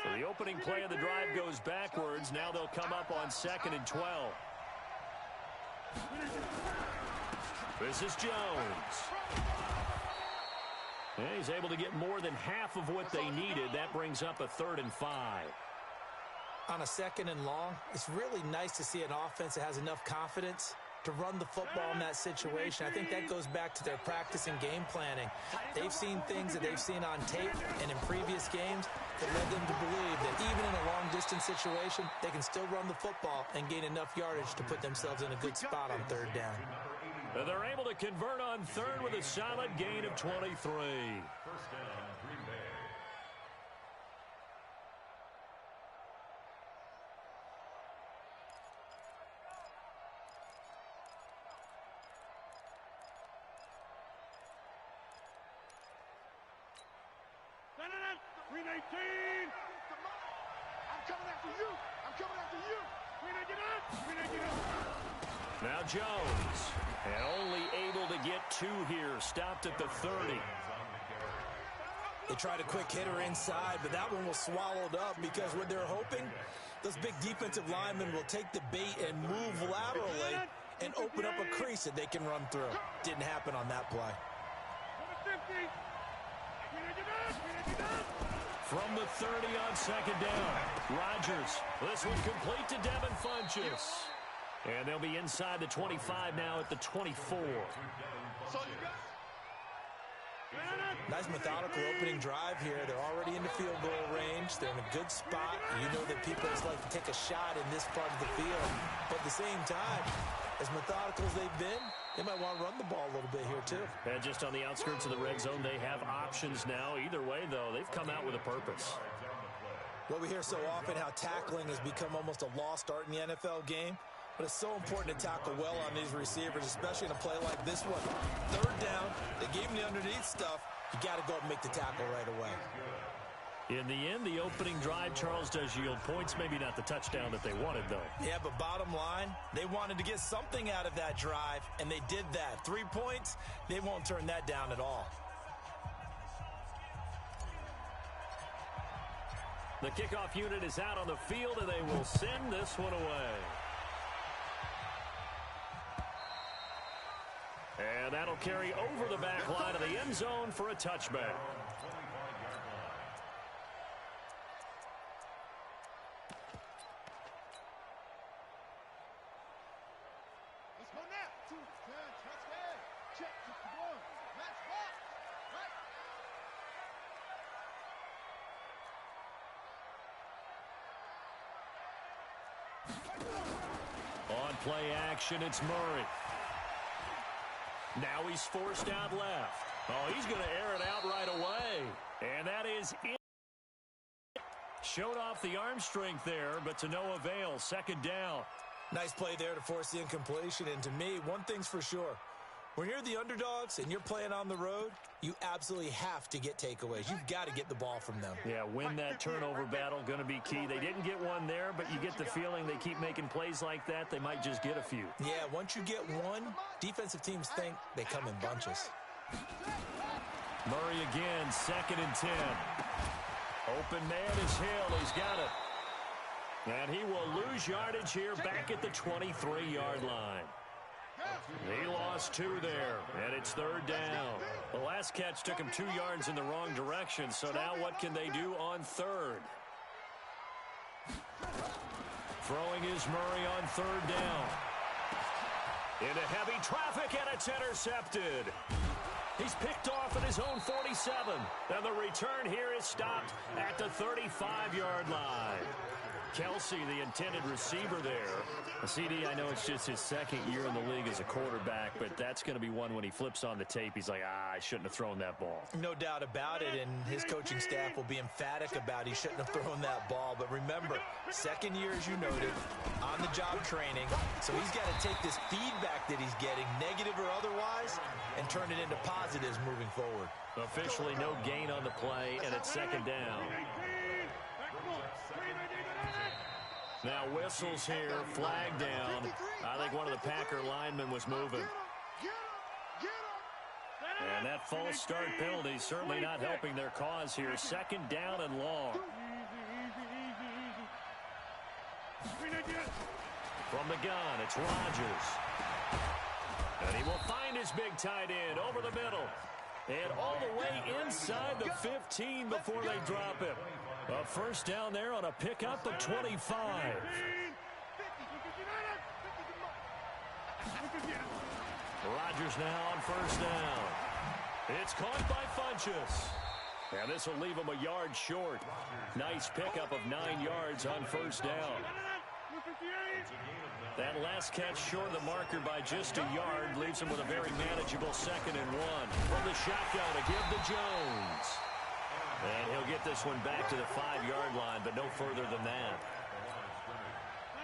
So the opening play of the drive goes backwards. Now they'll come up on 2nd and 12. This is Jones. And he's able to get more than half of what they needed. That brings up a 3rd and 5. On a 2nd and long, it's really nice to see an offense that has enough confidence to run the football in that situation. I think that goes back to their practice and game planning. They've seen things that they've seen on tape and in previous games that led them to believe that even in a long-distance situation, they can still run the football and gain enough yardage to put themselves in a good spot on 3rd down. They're able to convert on 3rd with a solid gain of 23. First down, Green Bay. Green 18! I'm coming after you! I'm coming after you! Green 18! Green 18! Now Jones, and only able to get 2 here, stopped at the 30. They tried a quick hitter inside, but that one was swallowed up because what they're hoping, those big defensive linemen will take the bait and move laterally and open up a crease that they can run through. Didn't happen on that play. From the 30 on 2nd down, Rodgers. This one complete to Devin Funchess. And they'll be inside the 25 now at the 24. Nice methodical opening drive here. They're already in the field goal range. They're in a good spot. You know that people just like to take a shot in this part of the field. But at the same time, as methodical as they've been, they might want to run the ball a little bit here too. And just on the outskirts of the red zone, they have options now. Either way, though, they've come out with a purpose. Well, we hear so often how tackling has become almost a lost art in the NFL game. But it's so important to tackle well on these receivers, especially in a play like this one. 3rd down, they gave him the underneath stuff. You got to go and make the tackle right away. In the end, the opening drive, Charles, does yield points. Maybe not the touchdown that they wanted, though. Yeah, but bottom line, they wanted to get something out of that drive, and they did that. 3 points, they won't turn that down at all. The kickoff unit is out on the field, and they will send this one away. And that'll carry over the back line of the end zone for a touchback. Let's go now. 2, 10, touchdown. Check, 1. Match ball. Right. On play action, it's Murray. Now he's forced out left. Oh, he's going to air it out right away. And that is it. Showed off the arm strength there, but to no avail. 2nd down. Nice play there to force the incompletion. And to me, one thing's for sure. When you're the underdogs and you're playing on the road, you absolutely have to get takeaways. You've got to get the ball from them. Yeah, win that turnover battle, going to be key. They didn't get one there, but you get the feeling they keep making plays like that, they might just get a few. Yeah, once you get one, defensive teams think they come in bunches. Murray again, 2nd and 10. Open man is Hill. He's got it. And he will lose yardage here back at the 23-yard line. He lost 2 there, and it's 3rd down. The last catch took him 2 yards in the wrong direction, so now what can they do on 3rd? Throwing is Murray on 3rd down. Into heavy traffic, and it's intercepted. He's picked off at his own 47. And the return here is stopped at the 35-yard line. Kelsey, the intended receiver there. CD, I know it's just his 2nd year in the league as a quarterback, but that's going to be one when he flips on the tape, he's like, I shouldn't have thrown that ball. No doubt about it, and his coaching staff will be emphatic about he shouldn't have thrown that ball. But remember, 2nd year, as you noted, on-the-job training, so he's got to take this feedback that he's getting, negative or otherwise, and turn it into positives moving forward. Officially no gain on the play, and it's 2nd down. Now whistles here, flag down. I think one of the Packer linemen was moving. And that false start penalty certainly not helping their cause here. 2nd down and long. From the gun, it's Rodgers. And he will find his big tight end over the middle. And all the way inside the 15 before they drop him. A first down there on a pickup of 25. Rodgers now on first down. It's caught by Funchess. And this will leave him a yard short. Nice pickup of 9 yards on first down. That last catch short of the marker by just a yard leaves him with a very manageable 2nd and 1. From the shotgun to give to Jones. And he'll get this one back to the 5-yard line, but no further than that.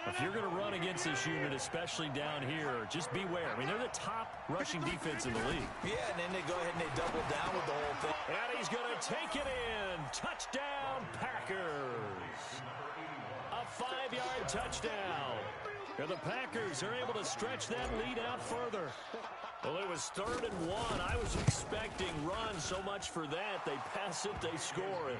If you're going to run against this unit, especially down here, just beware. I mean, they're the top rushing defense in the league. Yeah, and then they go ahead and they double down with the whole thing. And he's going to take it in. Touchdown, Packers. A 5-yard touchdown. And the Packers are able to stretch that lead out further. Well, it was 3rd and 1. I was expecting run so much for that. They pass it, they score it.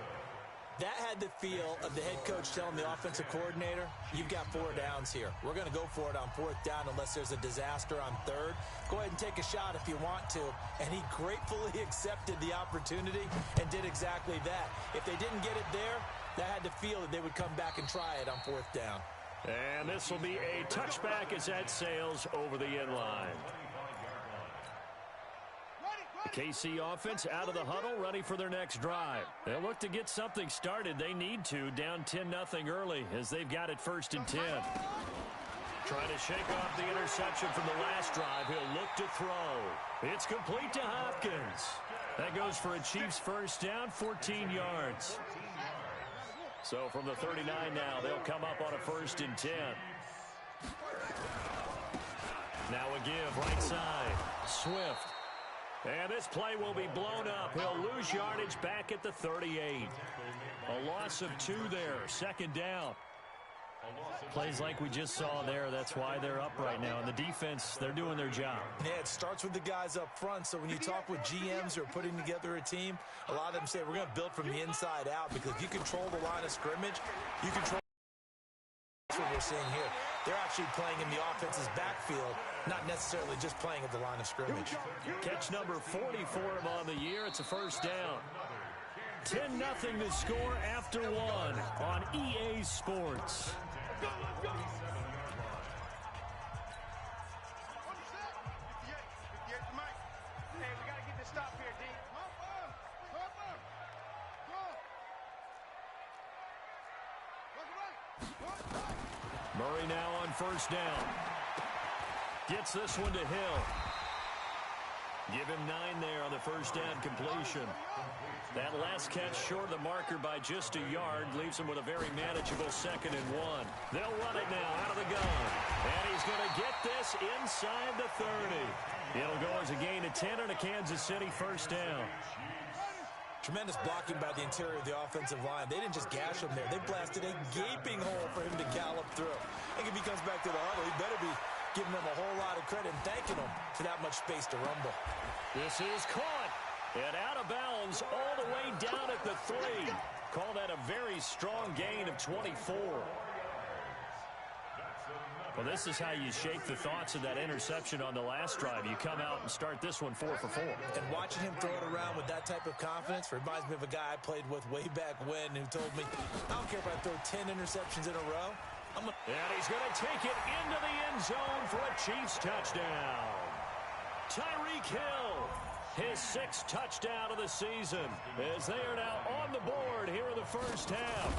That had the feel of the head coach telling the offensive coordinator, you've got 4 downs here. We're going to go for it on 4th down unless there's a disaster on 3rd. Go ahead and take a shot if you want to. And he gratefully accepted the opportunity and did exactly that. If they didn't get it there, that had the feel that they would come back and try it on 4th down. And this will be a touchback as that sails over the end line. The KC offense out of the huddle, ready for their next drive. They'll look to get something started. They need to, down 10-0 early as they've got it 1st and 10. Trying to shake off the interception from the last drive. He'll look to throw. It's complete to Hopkins. That goes for a Chiefs first down, 14 yards. So from the 39 now, they'll come up on a 1st and 10. Now a give right side. Swift. And this play will be blown up. He'll lose yardage back at the 38. A loss of 2 there. 2nd down. Plays like we just saw there. That's why they're up right now. And the defense, they're doing their job. Yeah, it starts with the guys up front. So when you talk with GMs who are putting together a team, a lot of them say we're going to build from the inside out because if you control the line of scrimmage, you control. That's what we're seeing here. They're actually playing in the offense's backfield, not necessarily just playing at the line of scrimmage. Catch number 40 for him on the year. It's a first down. 10-0 to score after 1 on EA Sports. Murray now on first down. Gets this one to Hill. Give him 9 there on the first down completion. That last catch short of the marker by just a yard leaves him with a very manageable 2nd and 1. They'll run it now out of the gun. And he's going to get this inside the 30. It'll go as a gain of 10 on a Kansas City first down. Tremendous blocking by the interior of the offensive line. They didn't just gash him there. They blasted a gaping hole for him to gallop through. I think if he comes back to the huddle, he better be giving them a whole lot of credit and thanking them for that much space to rumble. This is caught. And out of bounds all the way down at the 3. Call that a very strong gain of 24. Well, this is how you shake the thoughts of that interception on the last drive. You come out and start this one 4 for 4. And watching him throw it around with that type of confidence reminds me of a guy I played with way back when who told me, I don't care if I throw 10 interceptions in a row. And he's going to take it into the end zone for a Chiefs touchdown. Tyreek Hill, his 6th touchdown of the season, as they are now on the board here in the first half.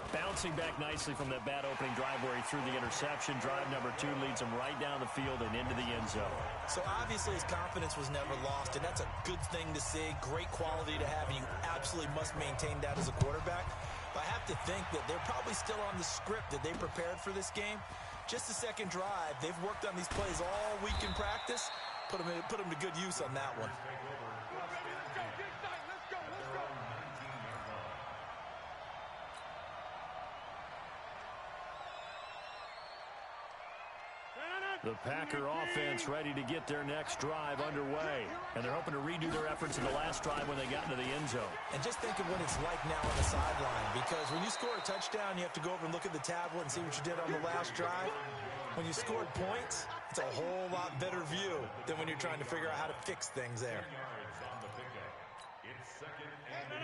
Bouncing back nicely from that bad opening drive where he threw the interception. Drive number 2 leads him right down the field and into the end zone. So obviously his confidence was never lost, and that's a good thing to see. Great quality to have, and you absolutely must maintain that as a quarterback. But I have to think that they're probably still on the script that they prepared for this game. Just the 2nd drive. They've worked on these plays all week in practice. Put them to good use on that one. The Packer offense ready to get their next drive underway. And they're hoping to redo their efforts in the last drive when they got into the end zone. And just think of what it's like now on the sideline. Because when you score a touchdown, you have to go over and look at the tablet and see what you did on the last drive. When you scored points, it's a whole lot better view than when you're trying to figure out how to fix things there.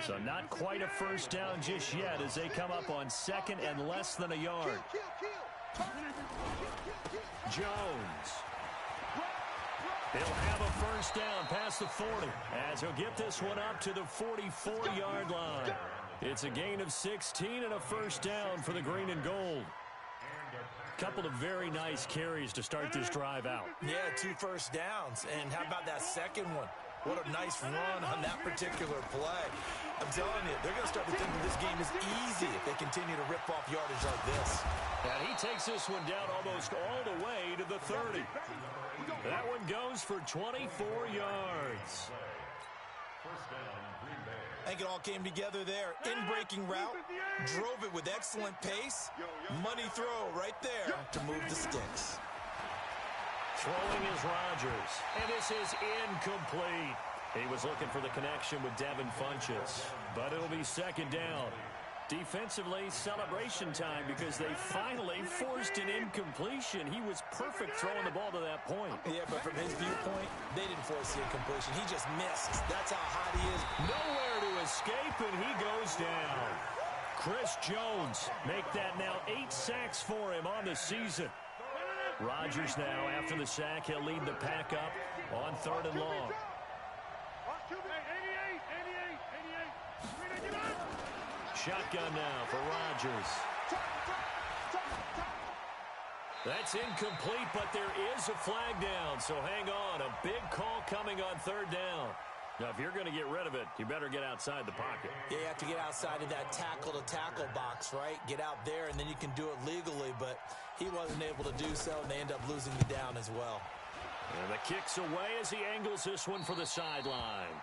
So not quite a first down just yet as they come up on second and less than a yard. Jones. He'll have a first down past the 40 as he'll get this one up to the 44-yard line. It's a gain of 16 and a first down for the green and gold. Couple of very nice carries to start this drive out. Yeah, 2 first downs. And how about that second one? What a nice run on that particular play. I'm telling you, they're going to start to think that this game is easy if they continue to rip off yardage like this. And he takes this one down almost all the way to the 30. That one goes for 24 yards. I think it all came together there. In-breaking route, drove it with excellent pace. Money throw right there to move the sticks. Throwing is Rodgers, and this is incomplete. He was looking for the connection with Devin Funchess, but it'll be second down. Defensively, celebration time because they finally forced an incompletion. He was perfect throwing the ball to that point. Yeah, but from his viewpoint, they didn't force the incompletion. He just missed. That's how hot he is. Nowhere to escape, and he goes down. Chris Jones make that now 8 sacks for him on the season. Rodgers now, after the sack, he'll lead the pack up on 3rd and long. Shotgun now for Rodgers. That's incomplete, but there is a flag down, so hang on. A big call coming on 3rd down. Now, if you're going to get rid of it, you better get outside the pocket. Yeah, you have to get outside of that tackle-to-tackle box, right? Get out there, and then you can do it legally, but he wasn't able to do so, and they end up losing the down as well. And the kick's away as he angles this one for the sideline.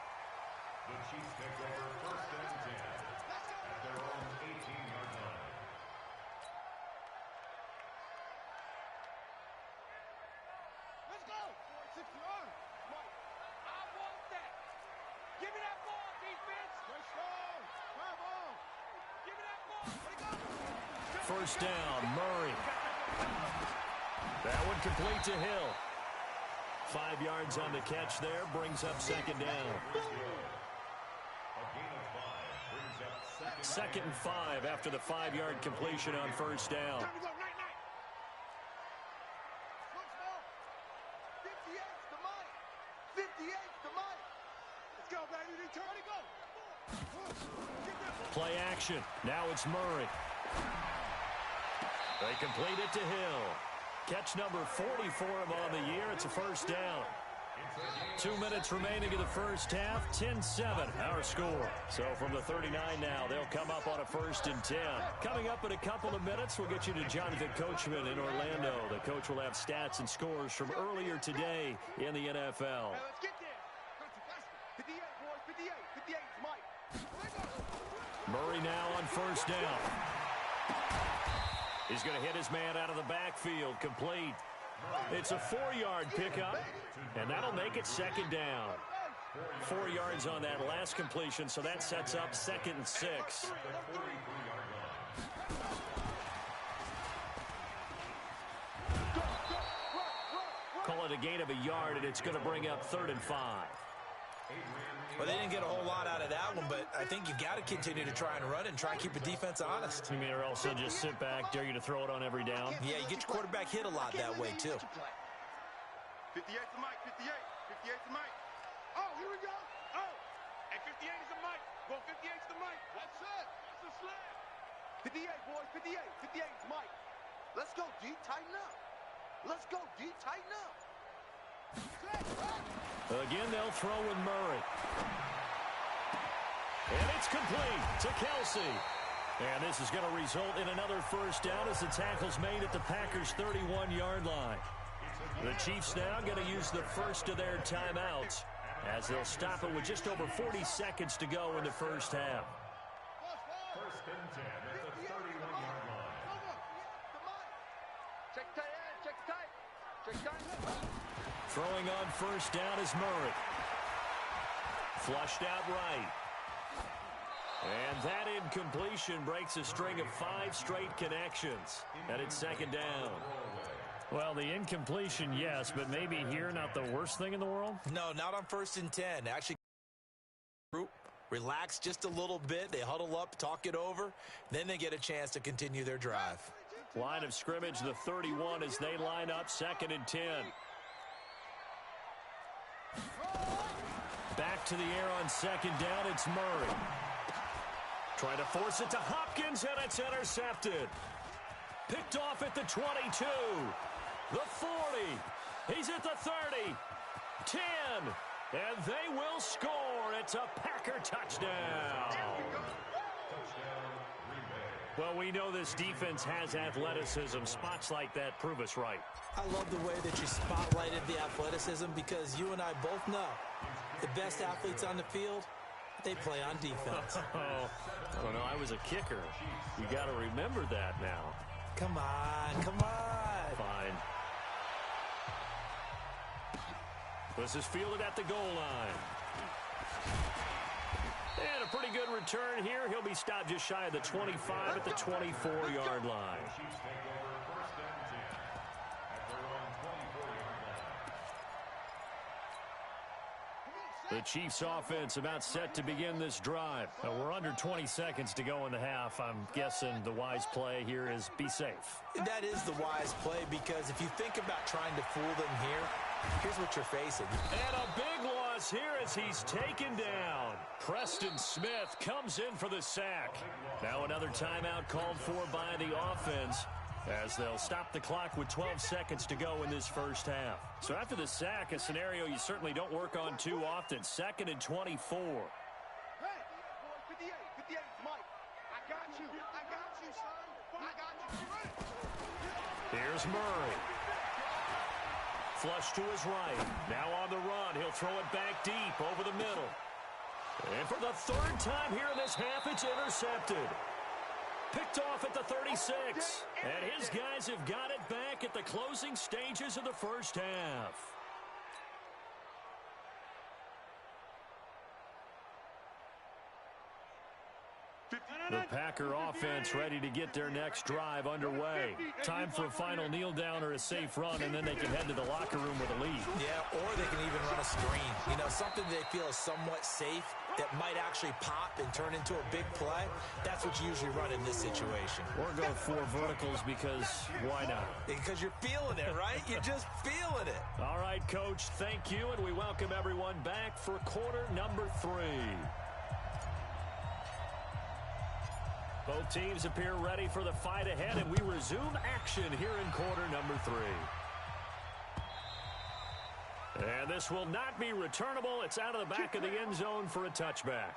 The Chiefs take over 1st and 10 at their own 18-yard line. Let's go. 6 yards. I want that. Give me that ball, defense. Let's go. Come on. Give me that ball. Let it go. First down, Murray. That one complete to Hill. 5 yards on the catch there, brings up second down. Second and 5 after the 5-yard completion on first down. 58's the money. 58's the money. Let's go, baby. Turn it, go. Play action. Now it's Murray. They complete it to Hill. Catch number 40 for him on the year. It's a first down. 2 minutes remaining in the first half. 10-7 our score. So from the 39 now, they'll come up on a 1st and 10. Coming up in a couple of minutes, we'll get you to Jonathan Coachman in Orlando. The coach will have stats and scores from earlier today in the NFL. Hey, let's get there. 58, boys. 58. 58's Mike. Murray now on first down. He's going to hit his man out of the backfield. Complete. It's a 4-yard pickup, and that'll make it second down. 4 yards on that last completion, so that sets up 2nd and 6. Call it a gain of a yard, and it's going to bring up 3rd and 5. Well, they didn't get a whole lot out of that one, but I think you got to continue to try and run and try and keep the defense honest. You mean or else they'll just sit back, dare you to throw it on every down? Yeah, you get your quarterback hit a lot that way, too. 58's the Mike. 58. 58's the Mike. Oh, here we go. Oh. And 58 is the Mike. Well, 58's the Mike. That's it. That's the slam. 58, boys. 58. 58's Mike. Let's go, D. Tighten up. Let's go, D. Tighten up. Again, they'll throw with Murray. And it's complete to Kelsey. And this is going to result in another first down as the tackle's made at the Packers' 31-yard line. The Chiefs now going to use the first of their timeouts as they'll stop it with just over 40 seconds to go in the first half. 1st and 10 at the 31-yard line. Check tight end. Check tight. Throwing on first down is Murray. Flushed out right. And that incompletion breaks a string of 5 straight connections. And it's second down. Well, the incompletion, yes, but maybe here not the worst thing in the world? No, not on 1st and 10. Actually, group relax just a little bit. They huddle up, talk it over. Then they get a chance to continue their drive. Line of scrimmage, the 31 as they line up 2nd and 10. Back to the air on 2nd down, it's Murray. Trying to force it to Hopkins, and it's intercepted. Picked off at the 22, the 40. He's at the 30, 10, and they will score. It's a Packer touchdown. Well, we know this defense has athleticism. Spots like that prove us right. I love the way that you spotlighted the athleticism because you and I both know the best athletes on the field, they play on defense. I don't know. I was a kicker. You got to remember that now. Come on, come on. Fine. This is fielded at the goal line. And a pretty good return here. He'll be stopped just shy of the 25 at the 24-yard line. The Chiefs offense about set to begin this drive. We're under 20 seconds to go in the half. I'm guessing the wise play here is be safe. That is the wise play because if you think about trying to fool them here, here's what you're facing. And a big loss here as he's taken down. Preston Smith comes in for the sack. Now another timeout called for by the offense, as they'll stop the clock with 12 seconds to go in this first half. So after the sack, a scenario you certainly don't work on too often. 2nd and 24. Hey, 58, 58, Mike. I got you, son. I got you. Here's Murray. Flush to his right. Now on the run. He'll throw it back deep over the middle. And for the 3rd time here in this half, it's intercepted. Picked off at the 36. And his guys have got it back at the closing stages of the first half. The Packer offense ready to get their next drive underway. Time for a final kneel down or a safe run, and then they can head to the locker room with a lead. Yeah, or they can even run a screen. You know, something they feel is somewhat safe that might actually pop and turn into a big play. That's what you usually run in this situation. Or go 4 verticals because why not? Because you're feeling it, right? You're just feeling it. All right, Coach, thank you, and we welcome everyone back for quarter number 3. Both teams appear ready for the fight ahead, and we resume action here in quarter number 3. And this will not be returnable. It's out of the back of the end zone for a touchback.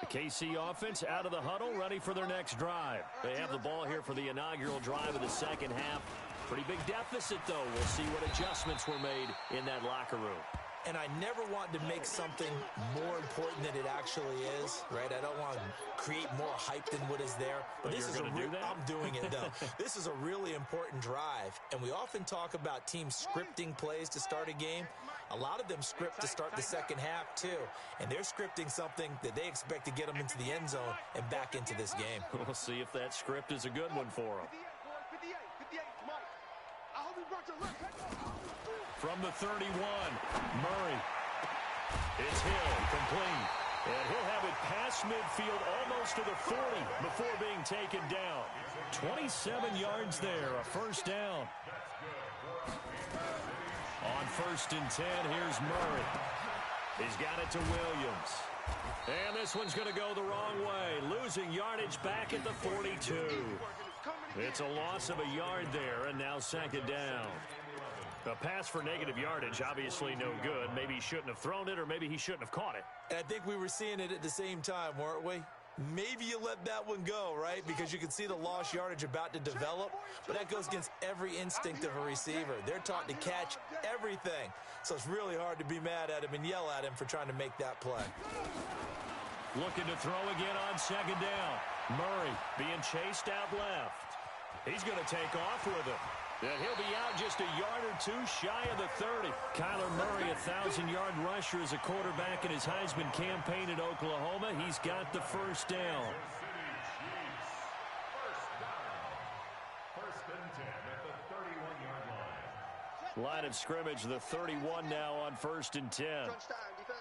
The KC offense out of the huddle, ready for their next drive. They have the ball here for the inaugural drive of the second half. Pretty big deficit, though. We'll see what adjustments were made in that locker room. And I never want to make something more important than it actually is, right? I don't want to create more hype than what is there. But this is do that? I'm doing it, though. This is a really important drive. And we often talk about teams scripting plays to start a game. A lot of them script to start the second half, too. And they're scripting something that they expect to get them into the end zone and back into this game. We'll see if that script is a good one for them. 58, 58, Mike. I hope you brought your left hand. From the 31, Murray. It's Hill, complete. And he'll have it past midfield almost to the 40 before being taken down. 27 yards there, a first down. On 1st and 10, here's Murray. He's got it to Williams. And this one's going to go the wrong way, losing yardage back at the 42. It's a loss of a yard there, and now 2nd down. A pass for negative yardage, obviously no good. Maybe he shouldn't have thrown it, or maybe he shouldn't have caught it. And I think we were seeing it at the same time, weren't we? Maybe you let that one go, right? Because you can see the lost yardage about to develop, but that goes against every instinct of a receiver. They're taught to catch everything, so it's really hard to be mad at him and yell at him for trying to make that play. Looking to throw again on second down. Murray being chased out left. He's going to take off with it. And he'll be out just a yard or two shy of the 30. Kyler Murray, 1,000-yard rusher as a quarterback in his Heisman campaign at Oklahoma. He's got the first down. First and 10 at the 31-yard line. Line of scrimmage, the 31 now on first and 10. Crunch time, defense.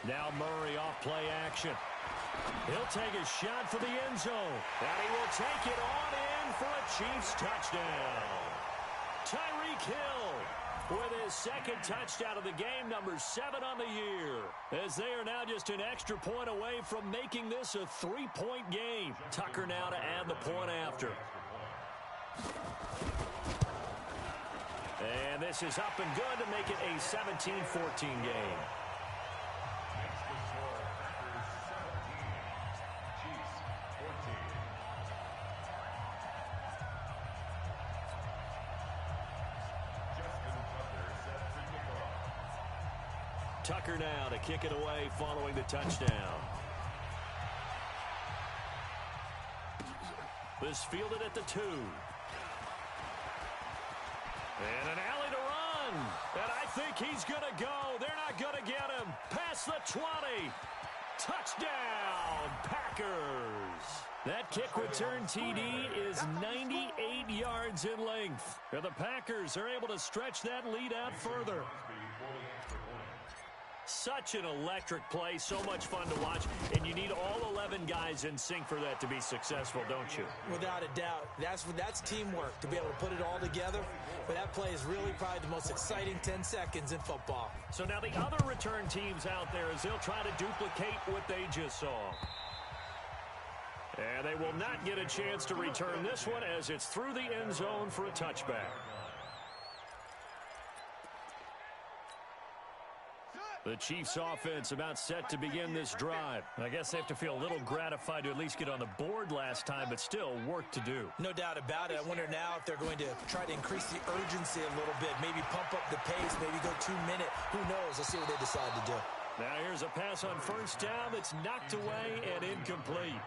Now Murray off play action. He'll take a shot for the end zone. And he will take it on in for a Chiefs touchdown. Tyreek Hill with his second touchdown of the game, number 7 on the year. As they are now just an extra point away from making this a 3-point game. Tucker now to add the point after. And this is up and good to make it a 17-14 game. Tucker now to kick it away following the touchdown. This fielded at the 2. And an alley to run. And I think he's going to go. They're not going to get him. Past the 20. Touchdown, Packers. That kick return TD is 98 yards in length. And the Packers are able to stretch that lead out further. Such an electric play, so much fun to watch, and you need all 11 guys in sync for that to be successful, don't you? Without a doubt. That's teamwork, to be able to put it all together. But that play is really probably the most exciting 10 seconds in football. So now the other return teams out there, as they'll try to duplicate what they just saw. And they will not get a chance to return this one as it's through the end zone for a touchback. The Chiefs offense about set to begin this drive. I guess they have to feel a little gratified to at least get on the board last time, but still work to do. No doubt about it. I wonder now if they're going to try to increase the urgency a little bit, maybe pump up the pace, maybe go 2-minute. Who knows? Let's see what they decide to do. Now here's a pass on first down that's knocked away and incomplete.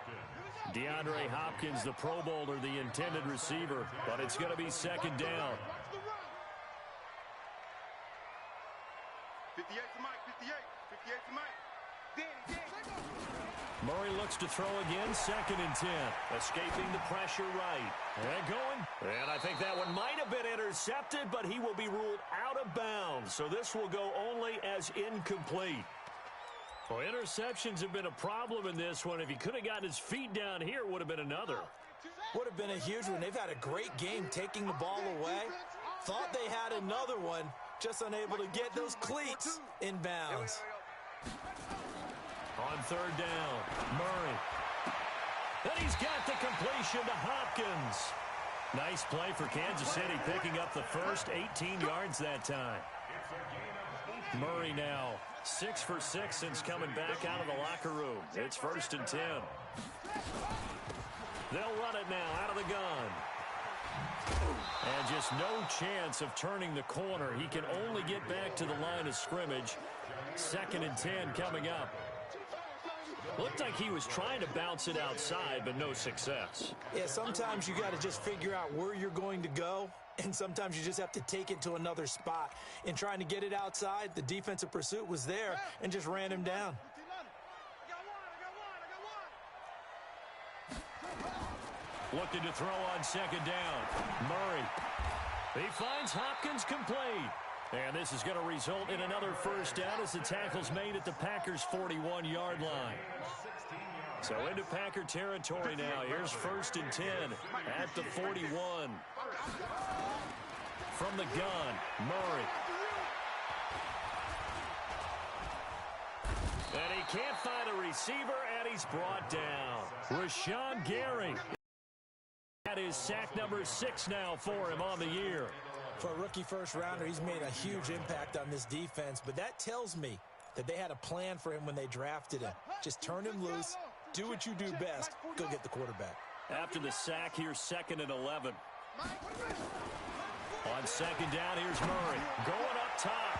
DeAndre Hopkins, the Pro Bowler, the intended receiver, but it's going to be second down. 58 to Mike, 58. 58 to Mike. Murray looks to throw again, second and 10. Escaping the pressure right. And going. And I think that one might have been intercepted, but he will be ruled out of bounds. So this will go only as incomplete. Well, interceptions have been a problem in this one. If he could have gotten his feet down here, it would have been another. Would have been a huge one. They've had a great game taking the ball away. Thought they had another one. Just unable to get those cleats in bounds. On third down, Murray. And he's got the completion to Hopkins. Nice play for Kansas City, picking up the first 18 yards that time. Murray now 6 for 6 since coming back out of the locker room. It's first and 10. They'll run it now out of the gun. And just no chance of turning the corner. He can only get back to the line of scrimmage. Second and 10 coming up. Looked like he was trying to bounce it outside, but no success. Yeah, sometimes you got to just figure out where you're going to go, and sometimes you just have to take it to another spot. In trying to get it outside, the defensive pursuit was there and just ran him down. Looking to throw on second down. Murray. He finds Hopkins complete. And this is going to result in another first down as the tackle's made at the Packers' 41-yard line. So into Packer territory now. Here's first and 10 at the 41. From the gun, Murray. And he can't find a receiver, and he's brought down. Rashawn Gary. That is sack number 6 now for him on the year. For a rookie first-rounder, he's made a huge impact on this defense, but that tells me that they had a plan for him when they drafted him. Just turn him loose, do what you do best, go get the quarterback. After the sack, here's 2nd and 11. On 2nd down, here's Murray going up top.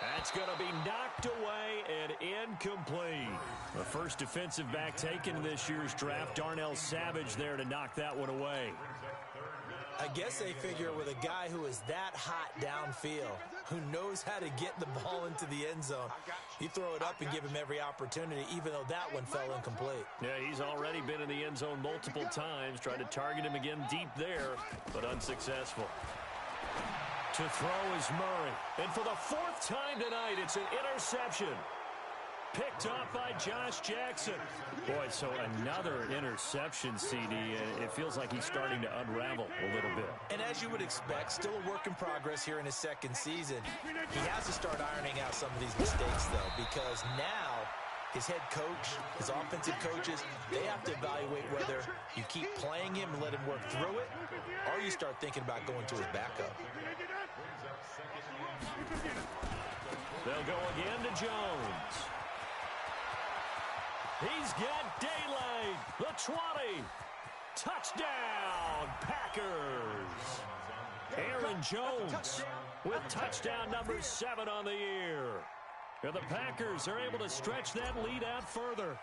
That's going to be knocked away and incomplete. The first defensive back taken in this year's draft, Darnell Savage there to knock that one away. I guess they figure with a guy who is that hot downfield, who knows how to get the ball into the end zone, you throw it up and give him every opportunity, even though that one fell incomplete. Yeah, he's already been in the end zone multiple times, tried to target him again deep there, but unsuccessful. To throw is Murray. And for the 4th time tonight, it's an interception. Picked up by Josh Jackson. Boy, so another interception, CD. It feels like he's starting to unravel a little bit. And as you would expect, still a work in progress here in his 2nd season. He has to start ironing out some of these mistakes, though, because now his head coach, his offensive coaches, they have to evaluate whether you keep playing him and let him work through it, or you start thinking about going to his backup. They'll go again to Jones. He's got daylight. The 20. Touchdown, Packers. Aaron Jones with touchdown number 7 on the year. And the Packers are able to stretch that lead out further.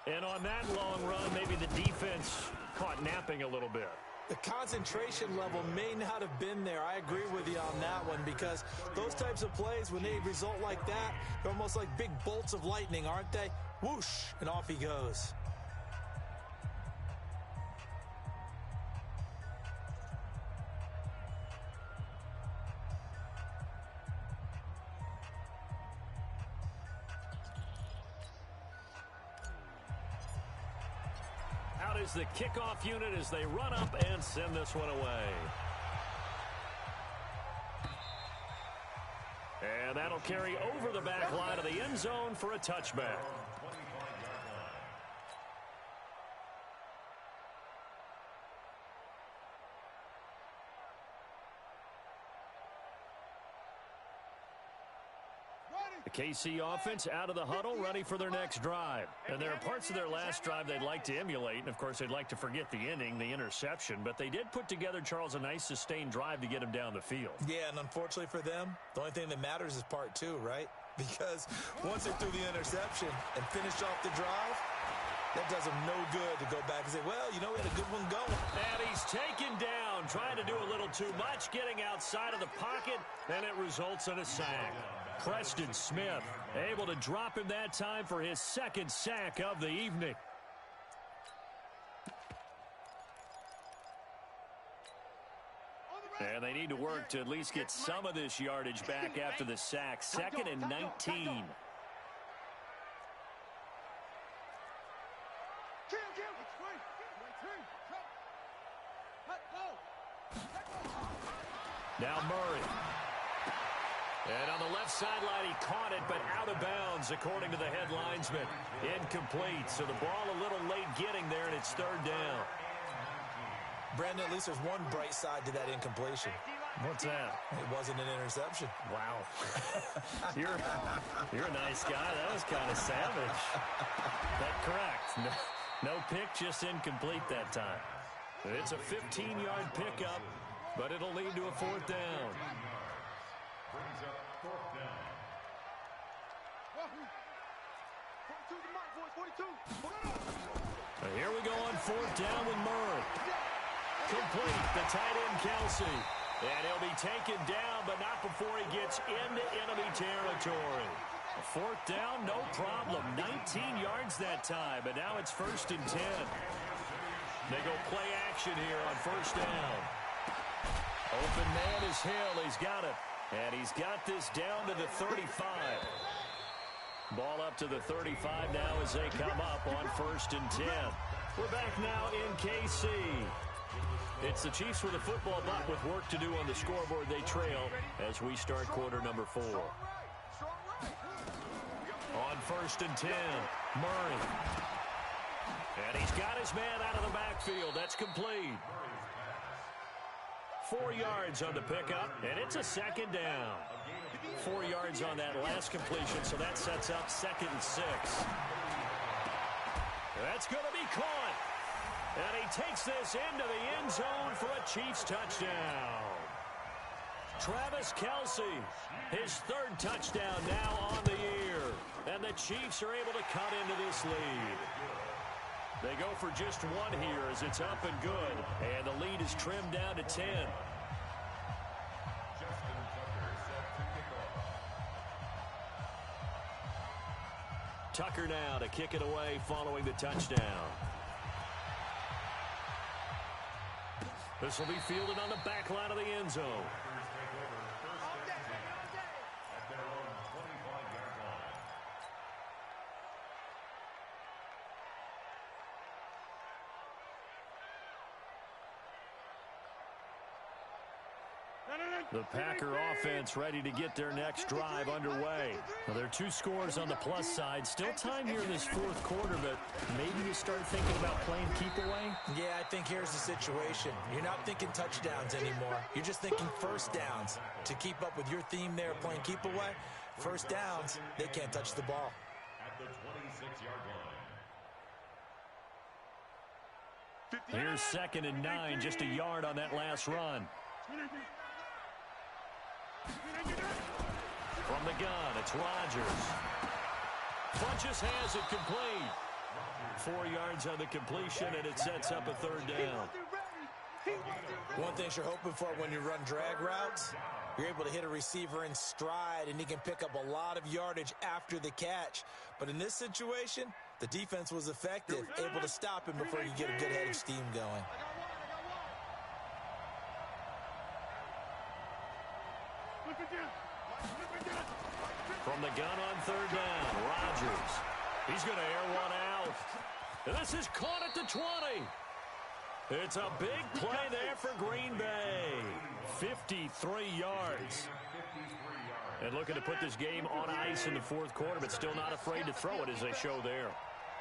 And on that long run, maybe the defense caught napping a little bit. The concentration level may not have been there. I agree with you on that one, because those types of plays, when they result like that, they're almost like big bolts of lightning, aren't they? Whoosh, and off he goes. Out is the kickoff unit as they run up and send this one away. And that'll carry over the back line of the end zone for a touchback. The KC offense out of the huddle, ready for their next drive. And there are parts of their last drive they'd like to emulate. And, of course, they'd like to forget the inning, the interception. But they did put together, Charles, a nice sustained drive to get him down the field. Yeah, and unfortunately for them, the only thing that matters is part 2, right? Because once they threw the interception and finished off the drive, that does them no good to go back and say, well, you know, we had a good one going. And he's taken down, trying to do a little too much, getting outside of the pocket, and it results in a sack. Preston Smith able to drop him that time for his 2nd sack of the evening. And they need to work to at least get some of this yardage back after the sack. 2nd and 19. Now Murray. And on the left sideline, he caught it, but out of bounds, according to the head linesman. Incomplete, so the ball a little late getting there, and it's 3rd down. Brandon, at least there's one bright side to that incompletion. What's that? It wasn't an interception. Wow. You're a nice guy. That was kind of savage. But correct. No pick, just incomplete that time. It's a 15-yard pickup, but it'll lead to a 4th down. Brings up 4th down. 42 the mark, boys, 42. Here we go on 4th down with Murray. Complete, the tight end Kelsey. And he'll be taken down, but not before he gets into enemy territory. A 4th down, no problem. 19 yards that time, but now it's 1st and 10. They go play action here on 1st down. Open man is Hill. He's got it. And he's got this down to the 35. Ball up to the 35 now as they come up on 1st and 10. We're back now in KC. It's the Chiefs with a football, but with work to do on the scoreboard. They trail as we start quarter number 4. On 1st and 10, Murray. And he's got his man out of the backfield. That's complete. 4 yards on the pickup, and it's a second down. 4 yards on that last completion, so that sets up 2nd and 6. That's going to be caught. And he takes this into the end zone for a Chiefs touchdown. Travis Kelce, his 3rd touchdown now on the year. And the Chiefs are able to cut into this lead. They go for just 1 here as it's up and good. And the lead is trimmed down to 10. Tucker now to kick it away following the touchdown. This will be fielded on the back line of the end zone. The Packer offense ready to get their next drive underway. Well, there are 2 scores on the plus side. Still time here in this 4th quarter, but maybe you start thinking about playing keep away? Yeah, I think here's the situation. You're not thinking touchdowns anymore. You're just thinking first downs. To keep up with your theme there, playing keep away, first downs, they can't touch the ball. At the 26-yard line. Here's 2nd and 9, just a yard on that last run. From the gun, it's Rodgers. Funches has it complete. 4 yards on the completion, and it sets up a 3rd down. One thing you're hoping for when you run drag routes, you're able to hit a receiver in stride, and he can pick up a lot of yardage after the catch. But in this situation, the defense was effective, able to stop him before you get a good head of steam going. From the gun on 3rd down, Rodgers. He's going to air one out. And this is caught at the 20. It's a big play there for Green Bay. 53 yards. And looking to put this game on ice in the 4th quarter, but still not afraid to throw it as they show there.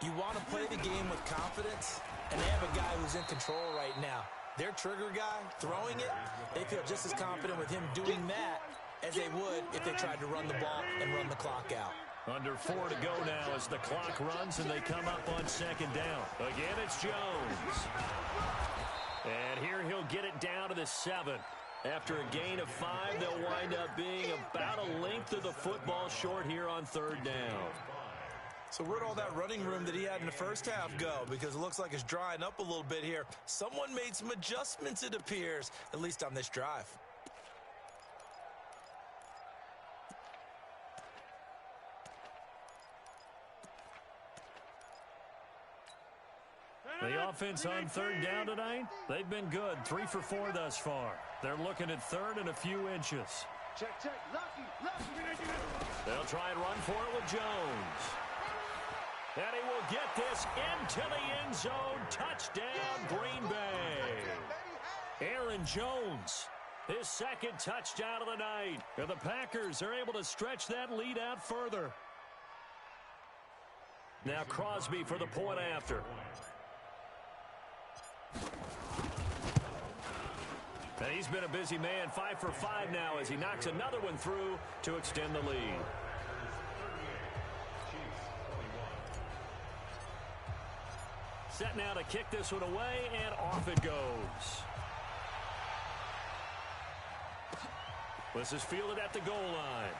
You want to play the game with confidence, and they have a guy who's in control right now. Their trigger guy, throwing it, they feel just as confident with him doing that as they would if they tried to run the ball and run the clock out. Under 4 to go now as the clock runs and they come up on 2nd down. Again, it's Jones. And here he'll get it down to the 7. After a gain of 5, they'll wind up being about a length of the football short here on 3rd down. So where'd all that running room that he had in the first half go? Because it looks like it's drying up a little bit here. Someone made some adjustments, it appears, at least on this drive. The offense on 3rd down tonight, they've been good. 3 for 4 thus far. They're looking at 3rd and a few inches. Check. Lucky. They'll try and run for it with Jones. And he will get this into the end zone. Touchdown, Green Bay. Aaron Jones, his 2nd touchdown of the night. And the Packers are able to stretch that lead out further. Now Crosby for the point after. And he's been a busy man, 5 for 5 now as he knocks another one through to extend the lead. Set now to kick this one away, and off it goes. This is fielded at the goal line.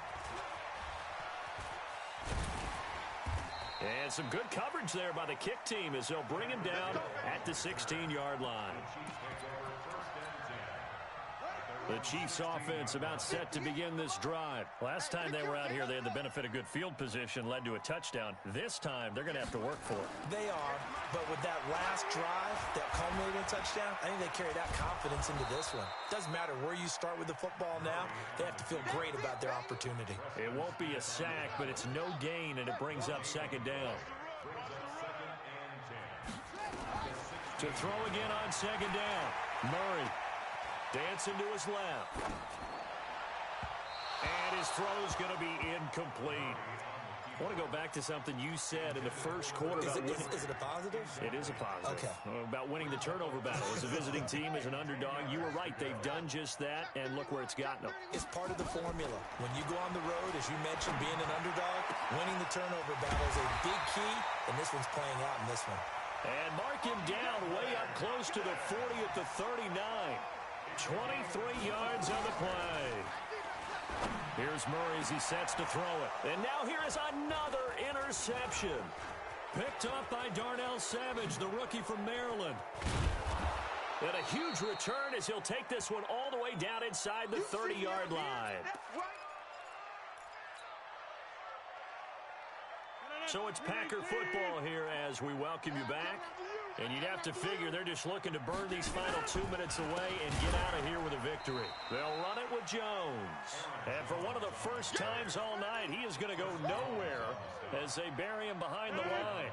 And some good coverage there by the kick team as they'll bring him down at the 16-yard line. The Chiefs offense about set to begin this drive. Last time they were out here, they had the benefit of good field position, led to a touchdown. This time, they're going to have to work for it. They are, but with that last drive, that culminating touchdown, I think they carry that confidence into this one. Doesn't matter where you start with the football now, they have to feel great about their opportunity. It won't be a sack, but it's no gain, and it brings up 2nd down. To throw again on 2nd down, Murray. Dancing to his left. And his throw's going to be incomplete. I want to go back to something you said in the first quarter. Is it a positive? It is a positive. Okay. About winning the turnover battle. As a visiting team, as an underdog, you were right. They've done just that, and look where it's gotten them. It's part of the formula. When you go on the road, as you mentioned, being an underdog, winning the turnover battle is a big key, and this one's playing out in this one. And mark him down way up close to the 40 at the 39. 23 yards on the play. Here's Murray as he sets to throw it. And now here is another interception. Picked up by Darnell Savage, the rookie from Maryland. And a huge return as he'll take this one all the way down inside the 30-yard line. So it's Packer football here as we welcome you back. And you'd have to figure they're just looking to burn these final 2 minutes away and get out of here with a victory. They'll run it with Jones. And for one of the first times all night, he is going to go nowhere as they bury him behind the line.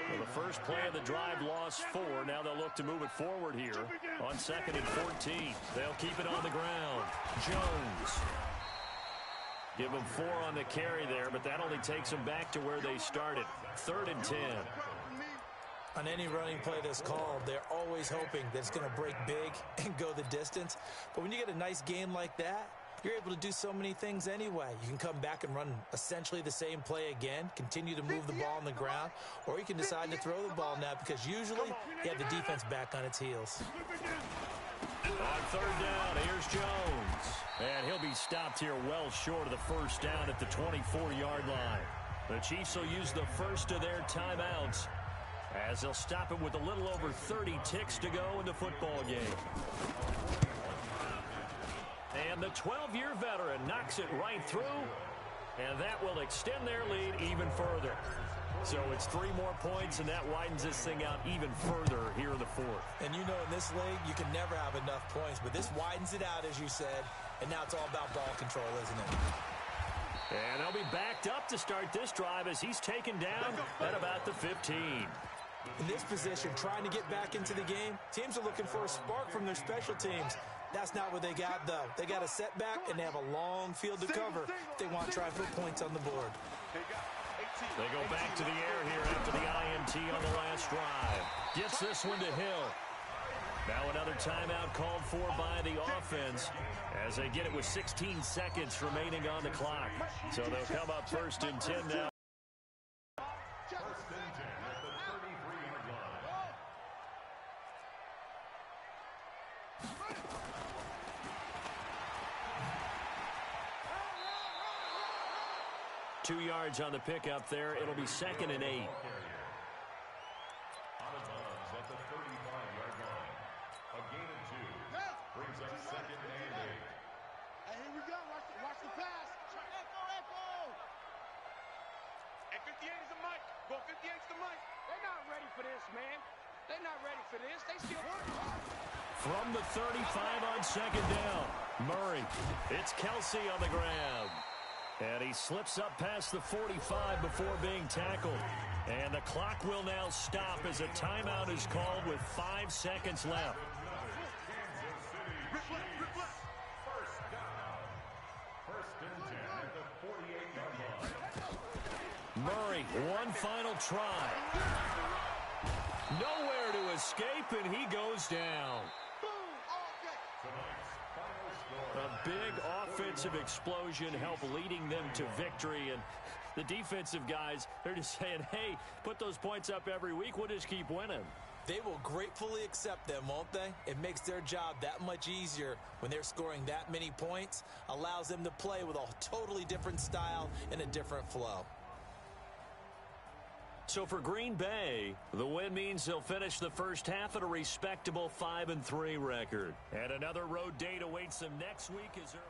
Well, the first play of the drive lost 4. Now they'll look to move it forward here on 2nd and 14. They'll keep it on the ground. Jones. Give them 4 on the carry there, but that only takes them back to where they started. 3rd and 10. On any running play that's called, they're always hoping that it's going to break big and go the distance. But when you get a nice game like that, you're able to do so many things anyway. You can come back and run essentially the same play again, continue to move the ball on the ground, or you can decide to throw the ball now because usually you have the defense back on its heels. On 3rd down, here's Jones. And he'll be stopped here well short of the first down at the 24-yard line. The Chiefs will use the first of their timeouts as they'll stop it with a little over 30 ticks to go in the football game. And the 12-year veteran knocks it right through, and that will extend their lead even further. So it's 3 more points, and that widens this thing out even further here in the 4th. And you know in this league, you can never have enough points, but this widens it out, as you said, and now it's all about ball control, isn't it? And they'll be backed up to start this drive as he's taken down at about the 15. In this position, trying to get back into the game, teams are looking for a spark from their special teams. That's not what they got, though. They got a setback, and they have a long field to cover if they want to try and put points on the board. They go back to the air here after the INT on the last drive. Gets this one to Hill. Now another timeout called for by the offense as they get it with 16 seconds remaining on the clock. So they'll come up 1st and 10 now. 1st and 10 at the 33-yard line. 2 yards on the pickup there. It'll be 2nd and 8. Out of bounds at the 35-yard line. A gain of 2. Brings up 2nd and 8. Hey, here we go. Watch the pass. Echo. Hey, 58 is the mic. Go 58's the mic. They're not ready for this, man. They're not ready for this. They still... From the 35 on 2nd down. Murray. It's Kelsey on the grab. And he slips up past the 45 before being tackled. And the clock will now stop as a timeout is called with 5 seconds left. Kansas City Chiefs. 1st down. 1st and 10 at the 48-yard line. Murray, one final try. Nowhere to escape, and he goes down. Tonight's final score. A big offensive explosion helped leading them to victory. And the defensive guys, they're just saying, hey, put those points up every week. We'll just keep winning. They will gratefully accept them, won't they? It makes their job that much easier when they're scoring that many points. Allows them to play with a totally different style and a different flow. So for Green Bay, the win means they'll finish the first half at a respectable 5-3 record. And another road date awaits them next week as they're...